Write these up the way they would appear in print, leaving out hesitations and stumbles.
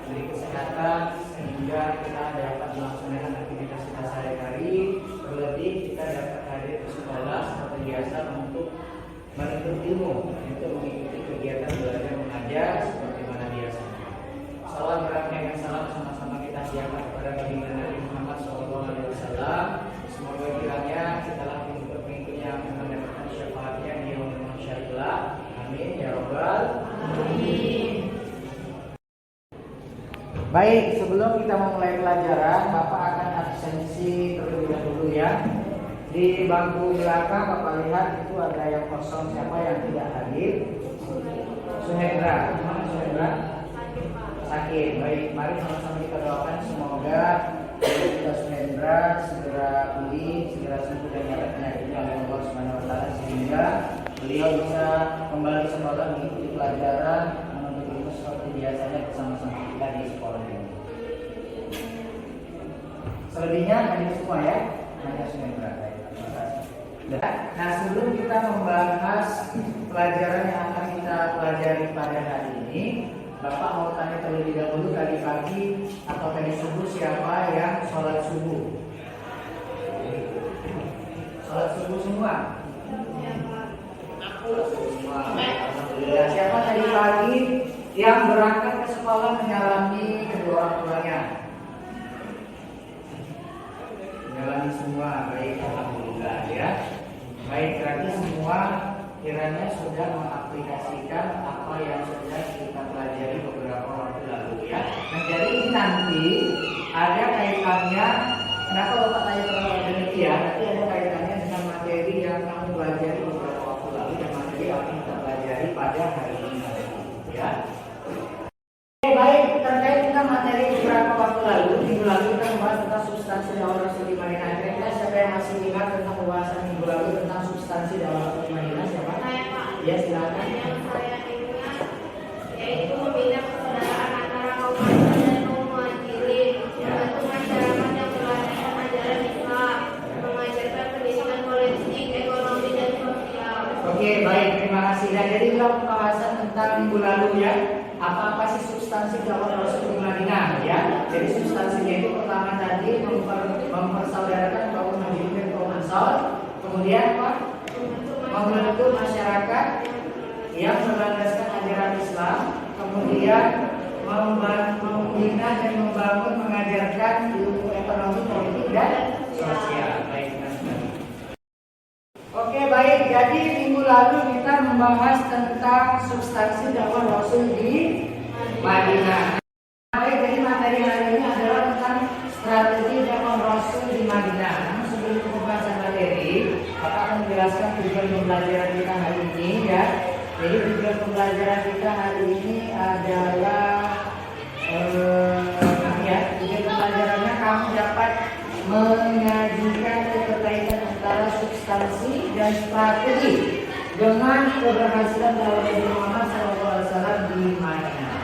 diberi kesehatan sehingga kita dapat melaksanakan aktivitas kita sehari-hari. Terlebih kita dapat hadir ke sekolah seperti biasa untuk menuntut ilmu, untuk mengikuti kegiatan belajar mengajar seperti mana biasanya. Salam beramai dan salam sama-sama kita siapkan kepada Nabi Muhammad SAW. Semoga kiranya setelah pengikut-pengikutnya akan mendapatkan syafaatnya di yaumul mahsyar. Amin ya rabbal alamin. Baik, sebelum kita memulai pelajaran, Bapak akan absensi terlebih dahulu ya. Di bangku belakang Bapak lihat itu ada yang kosong, siapa yang tidak hadir? Suhendra. Mana Suhendra? Sakit. Baik, mari sama-sama kita doakan semoga kita Suhendra segera pulih, segera sembuh dan dapat penyakitnya oleh Allah Subhanahu wa taala sehingga beliau bisa kembali sekolah mengikuti pelajaran menuntut ilmu seperti biasanya bersama-sama kita di sekolah ini. Selebihnya hanya semua ya, hanya Suhendra. Nah, sebelum kita membahas pelajaran yang akan kita pelajari pada hari ini, Bapak mau tanya terlebih dahulu, tadi pagi atau tadi subuh siapa yang sholat subuh? Sholat subuh semua? Semua. Alhamdulillah. Siapa tadi pagi yang berangkat ke sekolah menyalami kedua orang tuanya? Menyalami semua, baik, alhamdulillah ya. Baik, berarti semua kiranya sudah mengaplikasikan apa yang sudah kita pelajari beberapa waktu lalu ya. Nah, jadi ini nanti ada kaitannya. Kenapa Bapak tanya terlalu demikian? Nanti ada kaitannya dengan materi yang kamu pelajari beberapa waktu lalu dan materi yang akan kita pelajari pada hari ini ya. Oke, baik, terkait dengan materi beberapa waktu lalu, minggu lalu kita membahas tentang substansi dakwah Rasul di Madinah. Kira-kira siapa yang masih ingat tentang pembahasan minggu lalu tentang substansi dakwah Rasul di Madinah? Siapa? Saya, Pak. Ya, silakan. Yang saya ingat yaitu membina persaudaraan antara kaum Ansar dan kaum Muhajirin, membantu masyarakat yang melanjutkan ajaran Islam, mengajarkan pendidikan politik, ekonomi dan sosial. Oke, baik, terima kasih. Dan jadi dalam pembahasan tentang minggu lalu ya, apa sih substansi dakwah Rasul di Madinah ya? Jadi substansinya itu pertama tadi mempersaudarakan kaum Muhajirin dan kaum Ansar. Kemudian apa? Membentuk masyarakat yang berlandaskan ajaran Islam. Kemudian membina dan membangun, mengajarkan ilmu ekonomi, politik dan sosial. Baik, oke, baik. Jadi minggu lalu kita membahas tentang substansi dakwah Rasul di Madinah. Baik, jadi materi hari ini adalah tentang strategi dakwah Rasul di Madinah. Namun sebelum pembahasan materi, Bapak akan menjelaskan tujuan pembelajaran kita hari ini ya. Jadi tujuan pembelajaran kita hari ini adalah tujuan pembelajarannya kamu dapat menyajikan keterkaitan antara substansi dan strategi dengan keberhasilan dakwah Nabi Muhammad SAW di Madinah.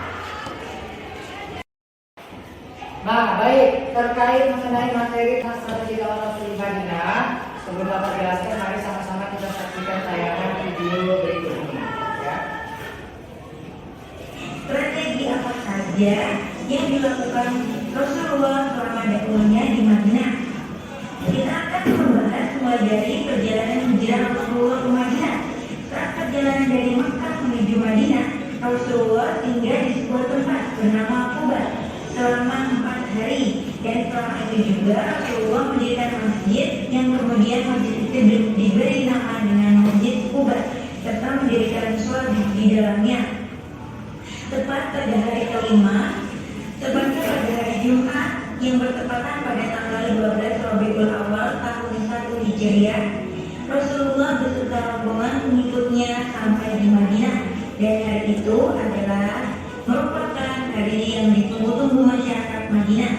Nah, baik, terkait mengenai materi tentang strategi dakwah Rasul di Madinah, sebelum Bapak jelaskan, mari sama-sama kita saksikan tayangan video berikut ini ya. Strategi apa saja yang dilakukan Rasulullah selama dakwahnya di Madinah? Kita akan membahas mulai dari perjalanan hijrah Rasulullah ke Madinah. Saat perjalanan dari Makkah menuju Madinah, Rasulullah tinggal di sebuah tempat bernama Quba selama 4 hari, dan selama itu juga Rasulullah mendirikan masjid yang kemudian masjid itu diberi nama dengan Masjid Quba serta mendirikan sholat di dalamnya. Tepat pada hari kelima, tepatnya pada hari Jumat yang bertepatan pada tanggal 12 Rabiul Awal tahun 1 Hijriah, Rasulullah beserta rombongan pengikutnya sampai di Madinah, dan hari itu adalah merupakan hari yang ditunggu-tunggu masyarakat Madinah.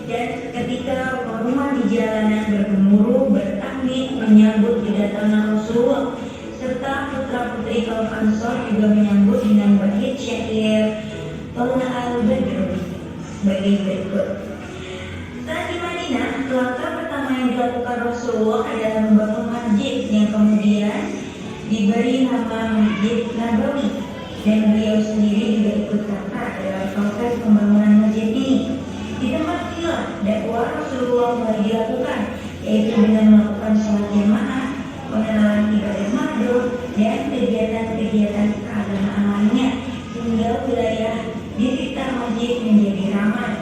Dan ketika rumah di jalanan bergemuruh, bertakbir menyambut kedatangan Rasulullah, serta putra-putri kaum Ansor juga menyambut dengan bait syair Tolna al-Badr sebagai berikut. Saat di Madinah, langkah pertama yang dilakukan Rasulullah adalah membangun masjid yang kemudian diberi nama Masjid Nabawi, dan beliau sendiri juga ikut serta dalam proses pembangunan masjid masjid ini. Di tempat inilah dakwah Rasulullah mulai dilakukan, yaitu dengan melakukan sholat jamaah, pengenalan ibadah makhluk, dan kegiatan-kegiatan keagamaan lainnya, hingga wilayah di sekitar masjid menjadi ramai.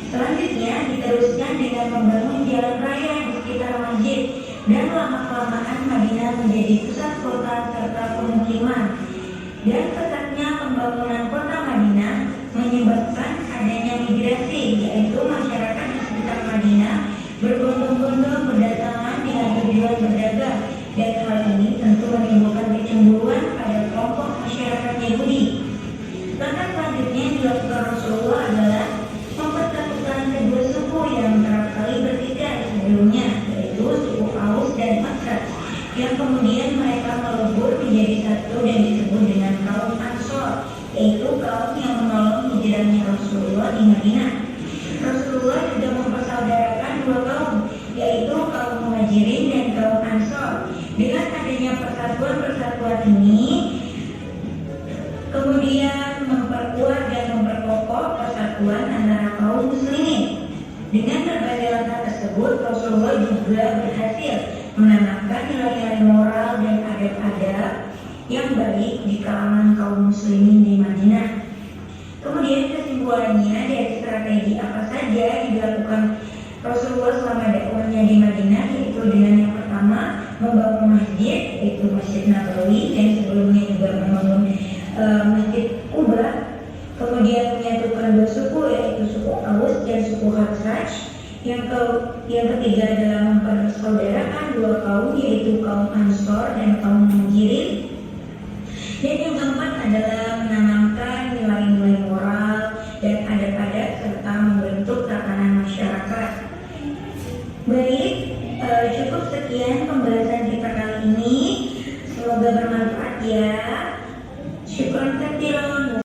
Selanjutnya diteruskan dengan membangun jalan raya di sekitar masjid, dan lama-kelamaan Madinah menjadi pusat kota serta pemukiman. Dan pesatnya pembangunan kota Madinah menyebabkan adanya migrasi, yaitu masyarakat di sekitar Madinah berbondong-bondong berdatangan dengan tujuan berdagang, dan hal ini tentu menimbulkan kecemburuan pada kelompok masyarakat Yahudi. Langkah selanjutnya yang dilakukan Rasulullah adalah mempersatukan kedua suku yang kerap kali bertikai sebelumnya, yaitu suku Aus dan Khazraj, yang kemudian mereka melebur menjadi satu dan disebut dengan kaum Ansor, yaitu kaum yang menolong hijrahnya Rasulullah di Madinah. Rasulullah juga mempersaudarakan dua kaum, yaitu kaum Muhajirin dan kaum Ansor. Dengan adanya persatuan-persatuan ini, kemudian memperkuat dan memperkokoh persatuan antara kaum muslimin. Dengan berbagai langkah tersebut, Rasulullah juga berhasil menanamkan nilai-nilai moral dan adab-adab yang baik di kalangan kaum muslimin di Madinah. Kemudian kesimpulannya dari strategi apa saja yang dilakukan Rasulullah selama dakwahnya di Madinah, yaitu dengan yang pertama membangun masjid, yaitu Masjid Nabawi, dan sebelumnya juga membangun Masjid Quba. Kemudian menyatukan dua suku, yaitu suku Aus dan suku Khazraj. Yang ketiga adalah mempersaudarakan dua kaum, yaitu kaum Ansor dan kaum Muhajirin. Dan yang keempat adalah menanamkan nilai-nilai moral dan adab-adab serta membentuk tatanan masyarakat. Baik, cukup sekian pembahasan kita kali ini. Semoga bermanfaat ya. Syukran katsiran.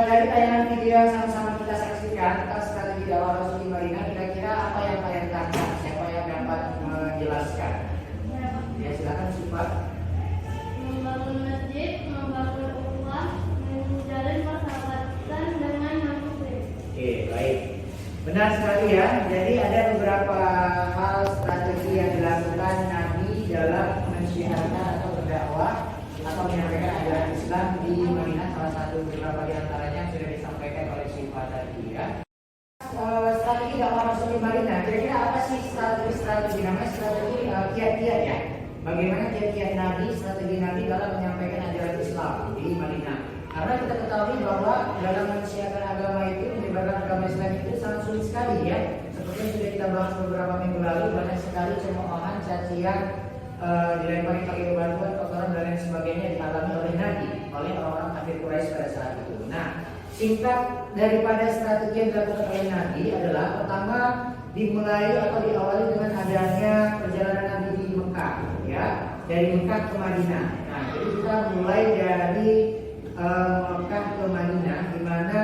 Dari tayangan video yang sama-sama kita saksikan tentang strategi dakwah Rasul di Madinah, kira-kira apa yang kalian tangkap? Siapa yang dapat menjelaskan? Ya, silakan Sifat. Membangun masjid, membangun ukhuwah, menjalin persahabatan dengan non-muslim. Oke, baik. Benar sekali ya. Jadi ada beberapa hal strategi yang dilakukan Nabi dalam mensyiarkan atau berdakwah atau menyampaikan ajaran Islam di Madinah. Salah satu beberapa di antaranya yang sudah disampaikan oleh Sifat tadi ya. Strategi dakwah Rasul di Madinah. Kira-kira apa sih strategi namanya strategi kiat-kiat ya? Bagaimana kiat-kiat Nabi, strategi Nabi dalam menyampaikan ajaran Islam di Madinah? Karena kita ketahui bahwa dalam mensiarkan agama itu, menyebarkan agama Islam itu sangat sulit sekali ya. Seperti yang sudah kita bahas beberapa minggu lalu, banyak sekali cemoohan, cacian, dilempari pakai bebatuan, kotoran dan lain sebagainya dialami oleh Nabi, oleh orang-orang kafir Quraisy pada saat itu. Nah, singkat daripada strategi yang dilakukan oleh Nabi adalah pertama dimulai atau diawali dengan adanya perjalanan Nabi di Mekah, ya, dari Mekah ke Madinah. Nah, jadi kita mulai dari Mekah ke Madinah, di mana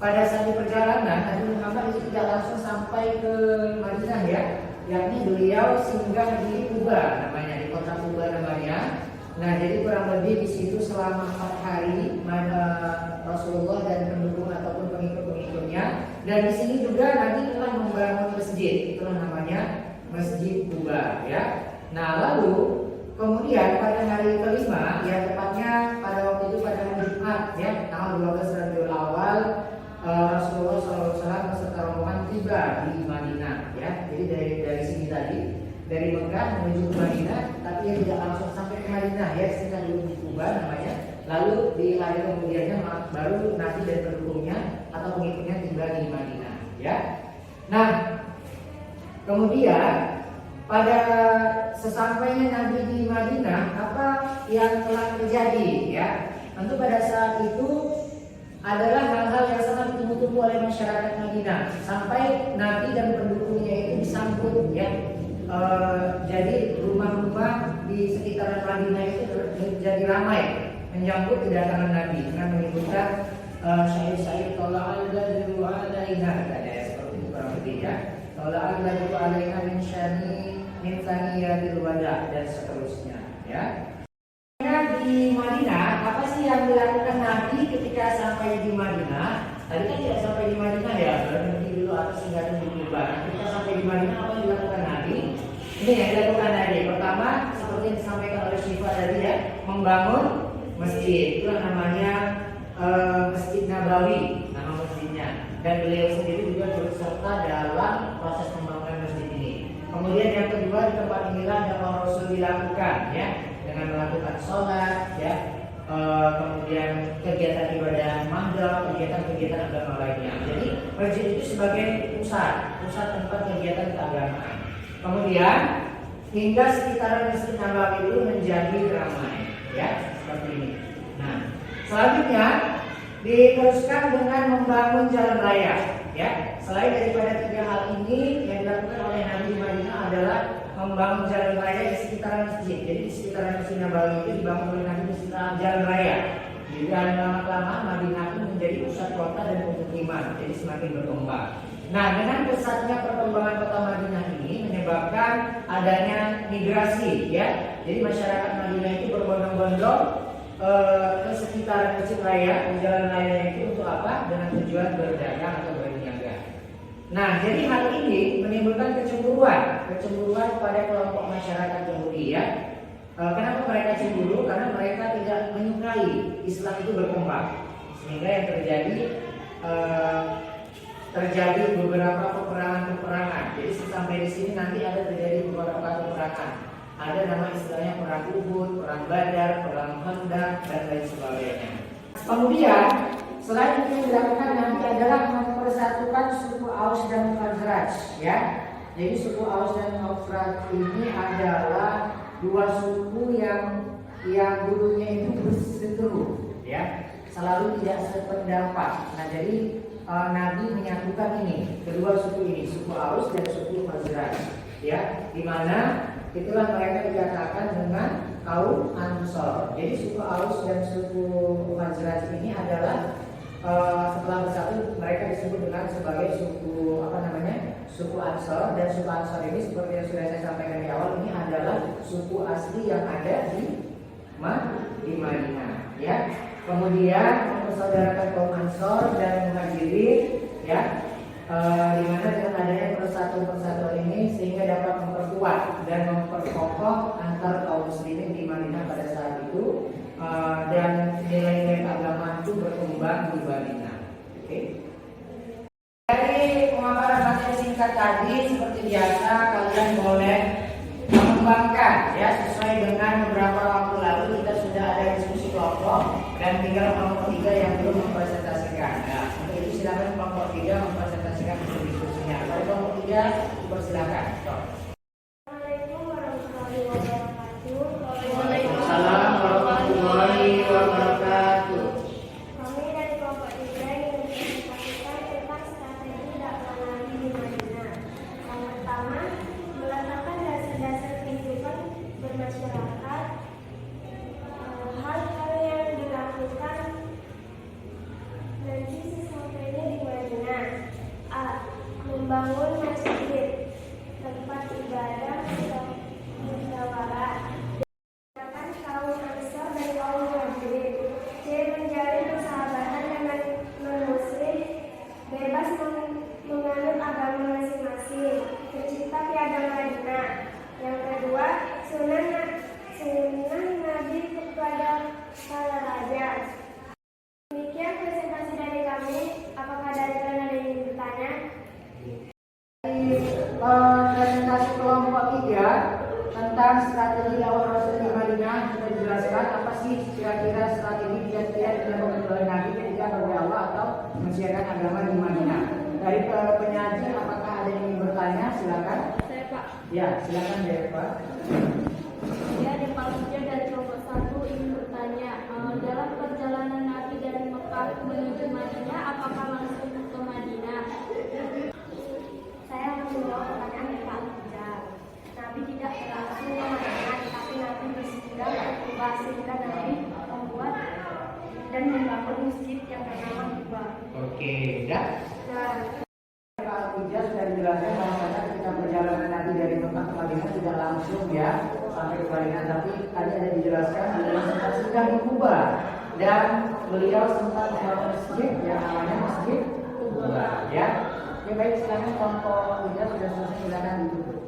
pada saat di perjalanan Nabi Muhammad itu tidak langsung sampai ke Madinah ya, yakni beliau singgah di Quba namanya, di kota Quba namanya. Nah, jadi kurang lebih di situ selama 4 hari Rasulullah dan pendukung ataupun pengikut-pengikutnya. Dan di sini juga Nabi telah membangun masjid, itulah namanya Masjid Quba ya. Nah, lalu kemudian pada hari kelima, ya tepatnya pada waktu itu pada hari Jumat ya, tanggal 12 Rabiul Awal, Rasulullah SAW beserta rombongan tiba di Madinah ya. Jadi dari sini tadi, dari Mekah menuju ke Madinah, tapi yang tidak langsung sampai ke Madinah ya, sehingga dulu di Quba namanya. Lalu di hari kemudiannya baru Nabi dan pendukungnya atau pengikutnya tiba di Madinah ya. Nah, kemudian pada sesampainya Nabi di Madinah, apa yang telah terjadi ya? Tentu pada saat itu adalah hal-hal yang sangat ditunggu-tunggu oleh masyarakat Madinah, sampai Nabi dan pendukungnya itu disambut ya. Jadi rumah-rumah di sekitaran Madinah itu jadi ramai menyambut kedatangan Nabi dengan menyebutkan syair-syair tola'al badru alaina, katanya seperti itu kurang lebih ya. Tola'al badru alaina min syani min thaniyatil wada dan seterusnya ya. Di Madinah, apa sih yang dilakukan Nabi ketika sampai di Madinah? Tadi kan tidak sampai di Madinah ya, berhenti dulu atas hingga di Kuba. Kita sampai di Madinah, apa yang dilakukan Nabi? Ini yang dilakukan Nabi. Pertama, seperti yang disampaikan oleh Syifa tadi ya, membangun masjid. Itulah namanya Masjid Nabawi, nama masjidnya. Dan beliau sendiri juga turut serta dalam proses pembangunan masjid ini. Kemudian yang kedua, di tempat inilah dakwah Rasul dilakukan ya, dengan melakukan sholat ya, kemudian kegiatan ibadah mahdoh, kegiatan-kegiatan agama lainnya. Jadi masjid itu sebagai pusat tempat kegiatan keagamaan. Kemudian hingga sekitaran Masjid Nabawi itu menjadi ramai, ya seperti ini. Nah, selanjutnya diteruskan dengan membangun jalan raya. Ya, selain daripada tiga hal ini yang dilakukan oleh Nabi di Madinah adalah membangun jalan raya di sekitaran masjid. Jadi di sekitaran Masjid Nabawi itu dibangun oleh Nabi di sekitaran jalan raya. Dan lama-lama Madinah itu menjadi pusat kota dan pemukiman, jadi semakin berkembang. Nah, dengan pesatnya perkembangan kota Madinah ini menyebabkan adanya migrasi, ya. Jadi masyarakat Madinah itu berbondong-bondong ke sekitar masjid raya, ke jalan raya itu untuk apa? Dengan tujuan berdagang atau berniaga. Nah, jadi hal ini menimbulkan kecemburuan pada kelompok masyarakat Yahudi, ya. Kenapa mereka cemburu? Karena mereka tidak menyukai Islam itu berkembang, sehingga yang terjadi beberapa peperangan. Jadi sampai di sini nanti ada terjadi beberapa peperangan. Ada nama istilahnya perang Uhud, perang Badar, perang Khandaq dan lain sebagainya. Kemudian selain itu yang dilakukan nanti adalah mempersatukan suku Aus dan Khazraj, ya. Jadi suku Aus dan Khazraj ini adalah dua suku yang dulunya itu berseteru, ya, selalu tidak sependapat. Nah, jadi Nabi menyatukan ini, kedua suku ini, suku Aus dan suku Khazraj, ya, di mana itulah mereka dikatakan dengan kaum Ansor. Jadi suku Aus dan suku Khazraj ini adalah setelah bersatu mereka disebut dengan sebagai suku suku Ansor. Dan suku Ansor ini seperti yang sudah saya sampaikan di awal, ini adalah suku asli yang ada di Madinah, ya. Kemudian mempersaudarakan kaum Ansor dan Muhajirin, ya, di mana dengan adanya persatuan ini sehingga dapat memperkuat dan memperkokoh antar kaum muslimin di Madinah pada saat itu, dan nilai-nilai agama itu berkembang di Madinah. Oke. Dari pemaparan materi singkat tadi, seperti biasa kalian boleh mengembangkan, ya, sesuai dengan beberapa waktu lalu kita sudah ada diskusi kelompok dan tinggal kelompok 3 yang belum mempresentasikan. Nah, untuk itu silakan kelompok 3 mempresentasikan diskusinya. Kalau kelompok 3 dipersilakan. Assalamualaikum warahmatullahi wabarakatuh. Waalaikumsalam warahmatullahi wabarakatuh. Kami dari kelompok 3 ingin mempresentasikan tentang strategi dakwah Nabi di Madinah. Yang pertama, meletakkan dasar-dasar kehidupan bermasyarakat. Hal-hal yang dilakukan nanti sesampainya di Madinah. A. Membangun masjid, tempat ibadah musyawarah. Menggunakan kaum Ansor dan kaum Muhajirin. C. Menjalin persahabatan dengan non-muslim, bebas menganut agama masing-masing, tercipta piagam Madinah. Yang kedua, sunnah Nabi kepada para raja. Demikian presentasi dari kami. Apakah dari kalian ada yang ingin bertanya? Presentasi kelompok 3 tentang strategi dakwah Rasul di Madinah kita dijelaskan apa sih kira-kira strategi kiat-kiat dilakukan oleh Nabi ketika berdakwah atau mensiarkan agama di Madinah. Dari penyaji, apakah ada yang ingin bertanya? Silakan. Saya, Pak. Ya, silakan deh, Pak. Ya, di Palestina dari kelompok 1 ingin bertanya, dalam perjalanan Nabi dari Mekah menuju Madinah, apakah langsung ke Madinah? Saya menjawab pertanyaan dari Pak Al-Hijab. Nabi tidak langsung ke Madinah, tapi Nabi bersinggah ke Kuba, sehingga Nabi membuat dan membangun masjid yang bernama Kuba. Oke, ya. Nah, Pak Al-Hijab sudah dijelaskan bahwa ketika perjalanan Nabi dari Mekah ke Madinah tidak langsung, ya, sampai ke Madinah, tapi tadi ada dijelaskan ada sempat singgah di Kuba. dan beliau sempat membangun masjid yang namanya Masjid Kuba, ya. Oke, baik, silakan kelompok Ida sudah selesai, silakan ditutup.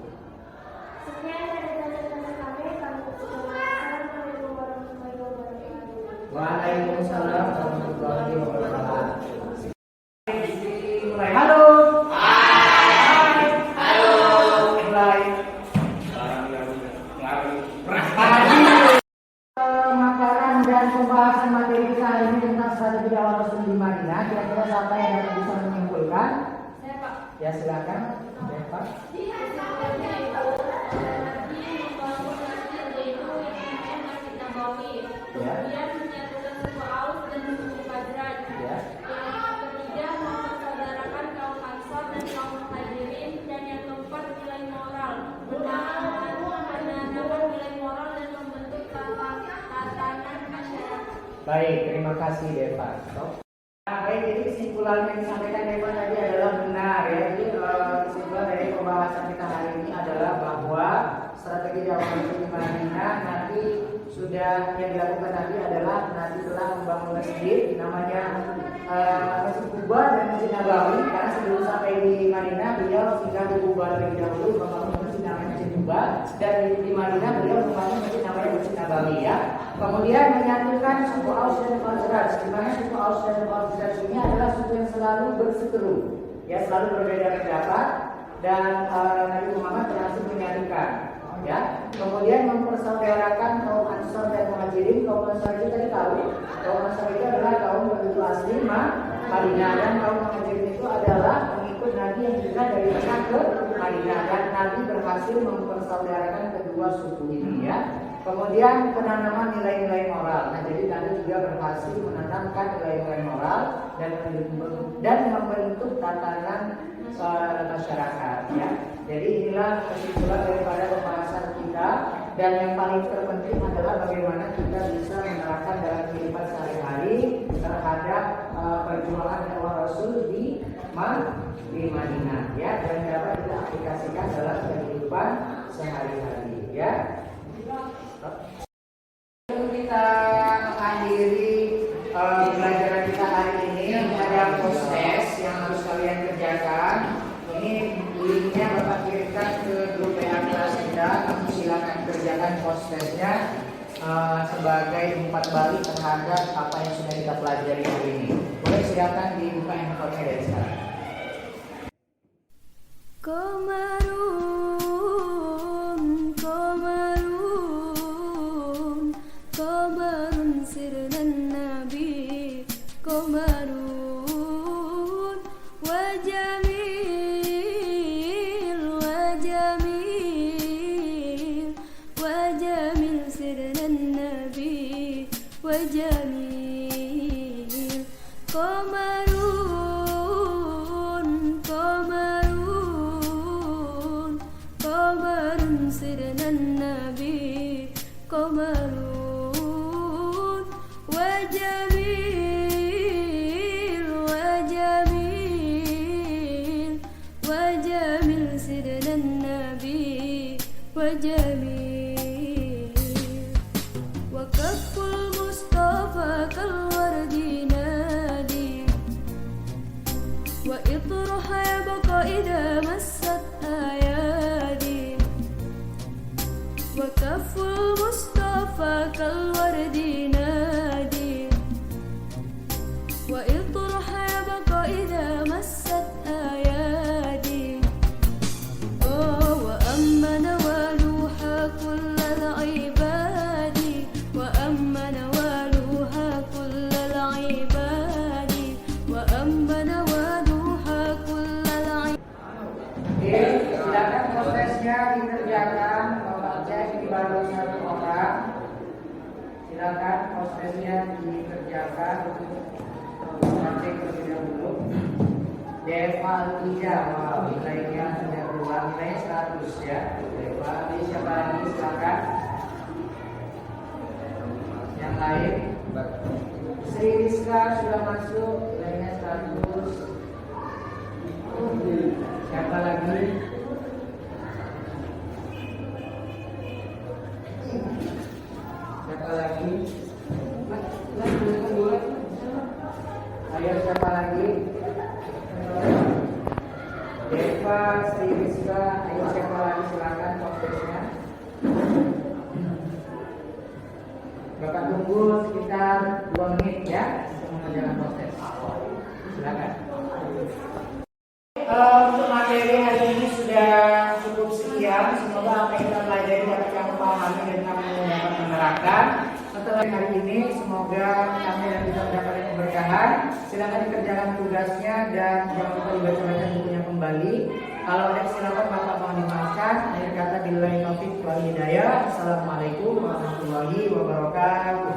Sekian dari tanda-tanda kami Assalamualaikum warahmatullahi wabarakatuh. Waalaikumsalam warahmatullahi wabarakatuh. Mulai. Halo. Hai. Halo. Mulai. Makaran dan pembahasan materi kita hari ini tentang strategi dakwah Rasul di Madinah. Kira-kira siapa yang dapat bisa menyimpulkan? Saya Pak. Ya, silakan. Ya, Pak. Kemudian menyatukan suku Aus dan suku Khazraj. Ya. Yang ketiga mempersaudarakan kaum Ansar dan kaum Muhajirin, dan yang keempat nilai moral, menanamkan nilai moral dan membentuk tatanan masyarakat. Baik, terima kasih Deva. Nah, baik, jadi kesimpulan yang disampaikan Deva tadi adalah benar ya. Jadi kesimpulan dari pembahasan kita hari ini adalah bahwa strategi dakwah di Madinah nanti sudah yang dilakukan nanti adalah nanti telah membangun masjid namanya Masjid Kuba dan Masjid Nabawi, karena sebelum sampai di Madinah beliau tinggal di Kuba terlebih dahulu, membangun masjid namanya Masjid Kuba, dan di Madinah beliau membangun masjid namanya Masjid Nabawi ya. Kemudian menyatukan suku Aus dan Khazraj, di mana suku Aus dan Khazraj ini adalah suku yang selalu berseteru, ya, selalu berbeda pendapat, dan Nabi Muhammad berhasil menyatukan. Ya, kemudian mempersaudarakan kaum Ansar dan Muhajirin. Kaum Ansar itu tadi tahu, kaum Ansar itu adalah kaum penduduk asli Madinah, dan kaum Muhajirin itu adalah pengikut Nabi yang hijrah dari Mekah ke Madinah, dan Nabi berhasil mempersaudarakan kedua suku ini ya. Kemudian penanaman nilai-nilai moral. Nah, jadi Nabi juga berhasil menanamkan nilai-nilai moral dan membentuk tatanan masyarakat ya. Jadi inilah kesimpulan daripada pembahasan kita, dan yang paling terpenting adalah bagaimana kita bisa menerapkan dalam kehidupan sehari-hari terhadap perjuangan dakwah Rasul di Madinah ya, dan dapat kita aplikasikan dalam kehidupan sehari-hari ya. Kita mengakhiri pelajaran kita hari ini, ada proses yang harus kalian kerjakan. Ini linknya Bapak kirimkan ke grup WA kelas kita. Kamu silakan kerjakan prosesnya sebagai umpat balik terhadap apa yang sudah kita pelajari hari ini. Boleh silakan dibuka handphonenya dari sekarang. Qamarun sirnan nabi, qamarun wajamil sirnan nabi wajamil qamarun sirnan nabi qamarun wajamil sirnan nabi wajamil wakaful mustafa kalwardi nadi wa itraha yabqa idha massat ayadi wakaful mustafa kalwardi nadi wa itraha yabqa idha massat ayadi wa amma nawaluha kullal ibadi wa amma nawaluha kullal ibadi wa amma nawaluha kullal Oke, silakan prosesnya dikerjakan. Bapak cek di baru satu orang. Silakan prosesnya dikerjakan. Bapak cek terlebih dahulu. Deva 3, wow, nilainya sudah keluar, nilainya 100 ya. Deva, ini siapa lagi? Silakan. Yang lain? Sri Rizka sudah masuk, nilainya 100. Siapa lagi? Siapa lagi? tunggu sekitar 2 menit ya untuk mengerjakan proses. Silakan. Untuk materi hari ini sudah cukup sekian. Semoga apa yang kita pelajari dapat kamu pahami dan kamu dapat menerapkan. Setelah hari ini, semoga kami dan kita mendapatkan keberkahan. Silakan dikerjakan tugasnya dan jangan lupa dibaca-baca bukunya kembali. Kalau ada kesilapan maka mohon dimaafkan. Akhir kata billahi taufik wal hidayah. Assalamualaikum warahmatullahi wabarakatuh.